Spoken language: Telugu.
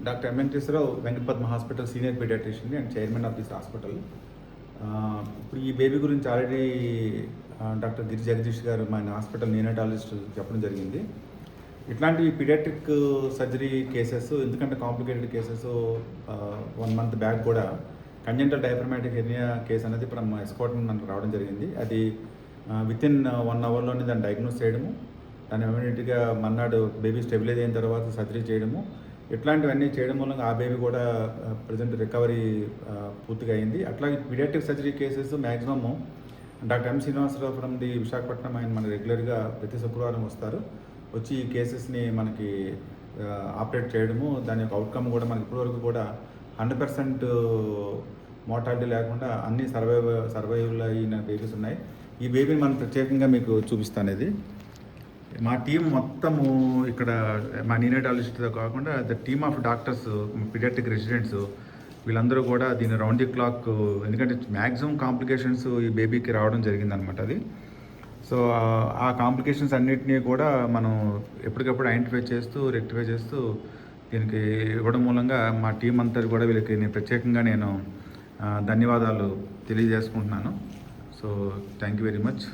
Doctor Venkateswararao Venkatapadma hospital senior paediatrician and chairman of this hospital. ఇప్పుడు ఈ బేబీ గురించి ఆల్రెడీ డాక్టర్ గిరి జగదీష్ గారు మన హాస్పిటల్ నియోనటాలజిస్ట్ చెప్పడం జరిగింది. ఇట్లాంటి పీడియాట్రిక్ సర్జరీ కేసెస్, ఎందుకంటే కాంప్లికేటెడ్ కేసెస్ 1 month బ్యాక్ కూడా కంజెంటల్ డయాఫ్రమాటిక్ హెర్నియా కేసు అనేది ఇప్పుడు ఎస్కాట్ మనకు రావడం జరిగింది. అది వితిన్ 1 hourలోనే దాన్ని డయాగ్నోస్ చేయడము, దాన్ని ఇమీడియట్గా మన్నాడు బేబీ స్టెబిలైజ్ అయిన తర్వాత సర్జరీ చేయడము, ఇట్లాంటివన్నీ చేయడం మూలంగా ఆ బేబీ కూడా ప్రజెంట్ రికవరీ పూర్తిగా అయింది. అట్లాగే paediatric surgery cases maximum doctor M Srinivasarao from the Visakhapatnam ఆయన మన రెగ్యులర్గా ప్రతి శుక్రవారం వస్తారు. వచ్చి ఈ కేసెస్ని మనకి ఆపరేట్ చేయడము, దాని యొక్క అవుట్కమ్ కూడా మనకి ఇప్పటివరకు కూడా 100% మోర్టాలిటీ లేకుండా అన్ని సర్వైవల్ అయిన బేబీస్ ఉన్నాయి. ఈ బేబీని మనం ప్రత్యేకంగా మీకు చూపిస్తాను. ఇది మా టీం మొత్తము ఇక్కడ మా నియోనటాలజిస్ట్తో కాకుండా the team of doctors, paediatric residents వీళ్ళందరూ కూడా దీన్ని రౌండ్ ది క్లాక్, ఎందుకంటే మ్యాక్సిమం కాంప్లికేషన్స్ ఈ బేబీకి రావడం జరిగిందనమాట. అది సో ఆ కాంప్లికేషన్స్ అన్నిటినీ కూడా మనం ఎప్పటికప్పుడు ఐడెంటిఫై చేస్తూ రెక్టిఫై చేస్తూ దీనికి ఇవ్వడం మూలంగా మా టీం అంతా కూడా వీళ్ళకి ప్రత్యేకంగా నేను ధన్యవాదాలు తెలియజేసుకుంటున్నాను. So thank you very much.